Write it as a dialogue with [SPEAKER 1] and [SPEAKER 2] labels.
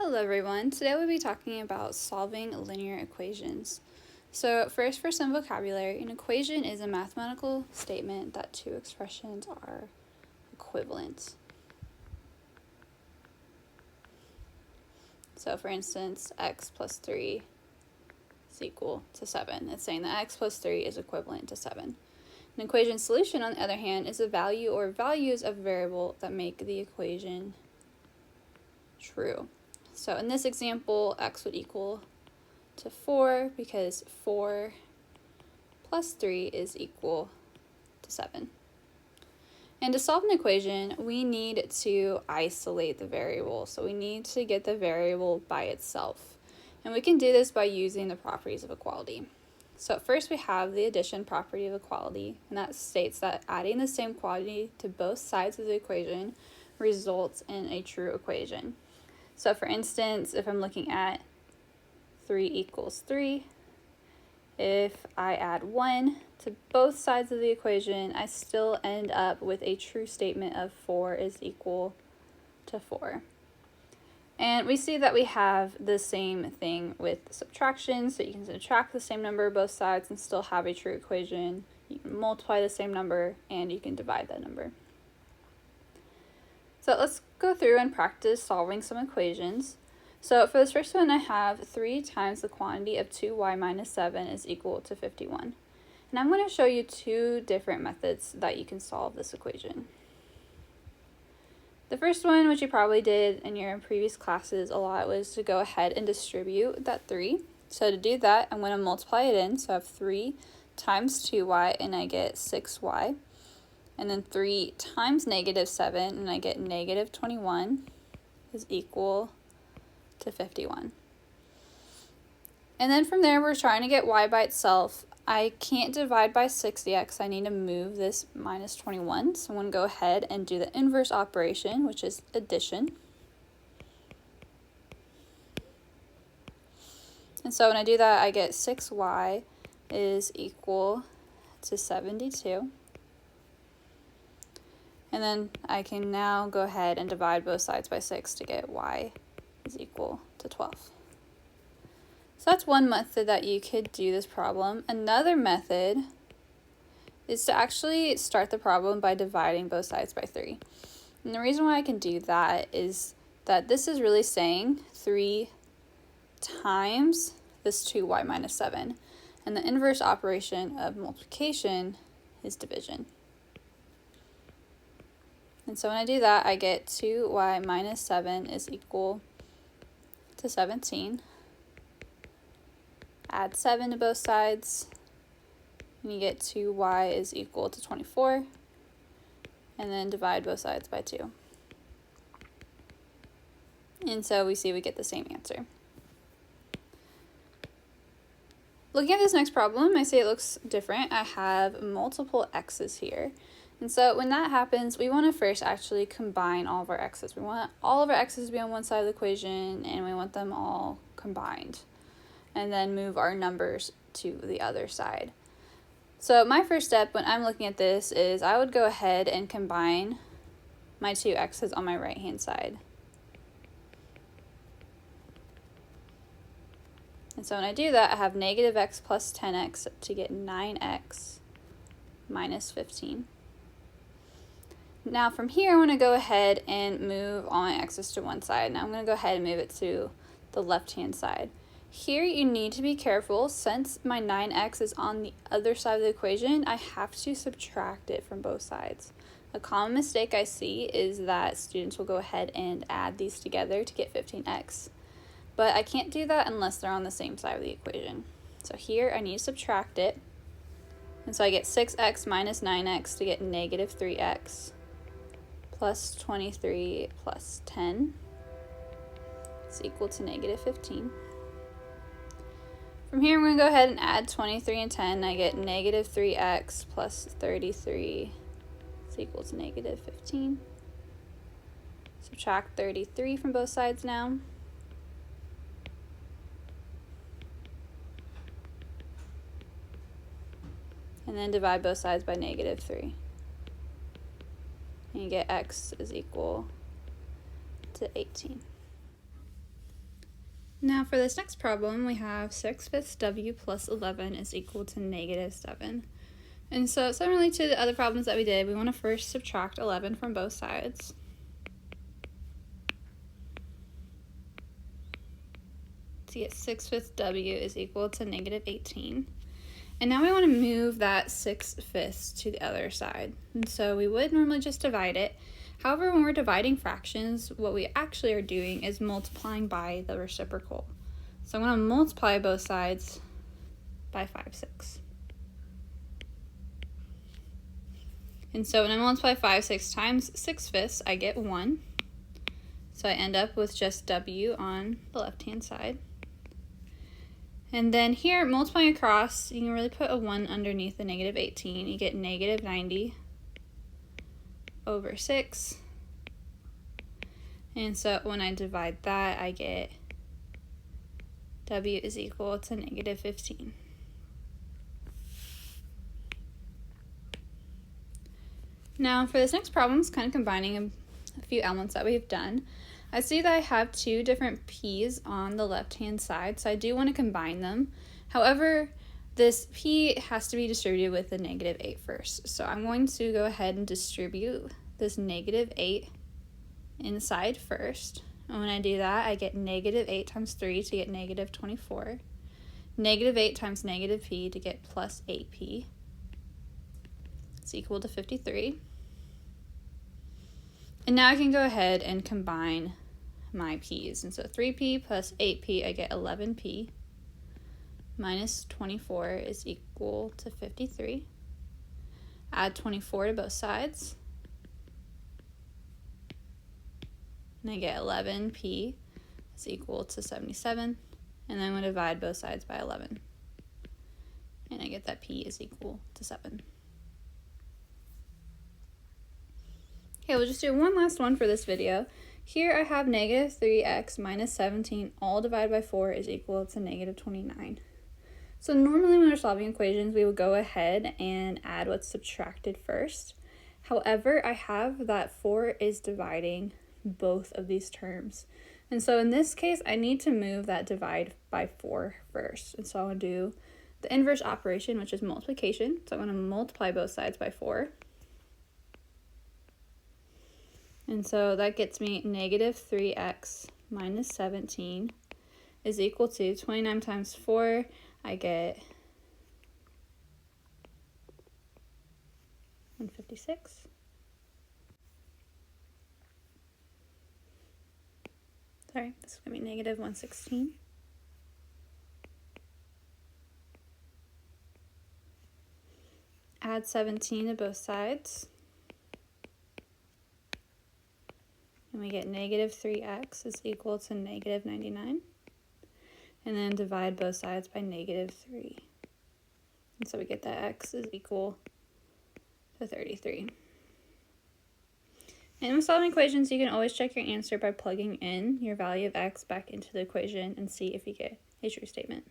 [SPEAKER 1] Hello everyone, today we'll be talking about solving linear equations. So first, for some vocabulary, an equation is a mathematical statement that two expressions are equivalent. So for instance, x plus 3 is equal to 7. It's saying that x plus 3 is equivalent to 7. An equation solution, on the other hand, is a value or values of a variable that make the equation true. So in this example, x would equal to 4 because 4 plus 3 is equal to 7. And to solve an equation, we need to isolate the variable. So we need to get the variable by itself. And we can do this by using the properties of equality. So first we have the addition property of equality, and that states that adding the same quantity to both sides of the equation results in a true equation. So for instance, if I'm looking at 3 equals 3, if I add 1 to both sides of the equation, I still end up with a true statement of 4 is equal to 4. And we see that we have the same thing with subtraction, so you can subtract the same number of both sides and still have a true equation. You can multiply the same number and you can divide that number. So let's go through and practice solving some equations. So for this first one, I have 3 times the quantity of 2y minus 7 is equal to 51. And I'm going to show you two different methods that you can solve this equation. The first one, which you probably did in your previous classes a lot, was to go ahead and distribute that 3. So to do that, I'm going to multiply it in. So I have 3 times 2y, and I get 6y. And then 3 times negative 7, and I get negative 21 is equal to 51. And then from there, we're trying to get y by itself. I can't divide by 6 yet because I need to move this minus 21. So I'm going to go ahead and do the inverse operation, which is addition. And so when I do that, I get 6y is equal to 72. And then I can now go ahead and divide both sides by 6 to get y is equal to 12. So that's one method that you could do this problem. Another method is to actually start the problem by dividing both sides by 3. And the reason why I can do that is that this is really saying 3 times this 2y minus 7. And the inverse operation of multiplication is division. And so when I do that, I get 2y minus 7 is equal to 17. Add 7 to both sides, and you get 2y is equal to 24. And then divide both sides by 2. And so we see we get the same answer. Looking at this next problem, I see it looks different. I have multiple x's here. And so when that happens, we want to first actually combine all of our x's. We want all of our x's to be on one side of the equation, and we want them all combined. And then move our numbers to the other side. So my first step when I'm looking at this is I would go ahead and combine my two x's on my right-hand side. And so when I do that, I have negative x plus 10x to get 9x minus 15. Now from here, I want to go ahead and move all my x's to one side. Now I'm going to go ahead and move it to the left-hand side. Here you need to be careful. Since my 9x is on the other side of the equation, I have to subtract it from both sides. A common mistake I see is that students will go ahead and add these together to get 15x. But I can't do that unless they're on the same side of the equation. So here I need to subtract it. And so I get 6x minus 9x to get negative 3x plus 23 plus 10 is equal to negative 15. From here, I'm going to go ahead and add 23 and 10. I get negative 3x plus 33 is equal to negative 15. Subtract 33 from both sides now. And then divide both sides by negative 3. And you get x is equal to 18. Now for this next problem, we have 6/5 w plus 11 is equal to negative 7. And so similarly to the other problems that we did, we want to first subtract 11 from both sides. To get 6/5 w is equal to negative 18. And now we want to move that 6/5 to the other side. And so we would normally just divide it. However, when we're dividing fractions, what we actually are doing is multiplying by the reciprocal. So I'm going to multiply both sides by 5/6. And so when I multiply 5/6 times 6/5, I get 1. So I end up with just w on the left-hand side. And then here, multiplying across, you can really put a 1 underneath the negative 18. You get negative 90 over 6. And so when I divide that, I get w is equal to negative 15. Now for this next problem, it's kind of combining a few elements that we've done. I see that I have two different p's on the left-hand side, so I do want to combine them. However, this p has to be distributed with the negative 8 first. So I'm going to go ahead and distribute this negative 8 inside first. And when I do that, I get negative 8 times 3 to get negative 24. Negative 8 times negative p to get plus 8p. It's equal to 53. And now I can go ahead and combine my p's. And so 3p plus 8p, I get 11p. Minus 24 is equal to 53. Add 24 to both sides. And I get 11p is equal to 77. And then I'm going to divide both sides by 11. And I get that p is equal to 7. Okay, we'll just do one last one for this video. Here I have negative 3x minus 17 all divided by 4 is equal to negative 29. So normally when we're solving equations, we would go ahead and add what's subtracted first. However, I have that 4 is dividing both of these terms. And so in this case, I need to move that divide by 4 first. And so I'll do the inverse operation, which is multiplication. So I'm going to multiply both sides by 4. And so that gets me negative 3x minus 17 is equal to 29 times 4. I get 156. Sorry, this is going to be negative 116. Add 17 to both sides. And we get negative 3x is equal to negative 99. And then divide both sides by negative 3. And so we get that x is equal to 33. And with solving equations, you can always check your answer by plugging in your value of x back into the equation and see if you get a true statement.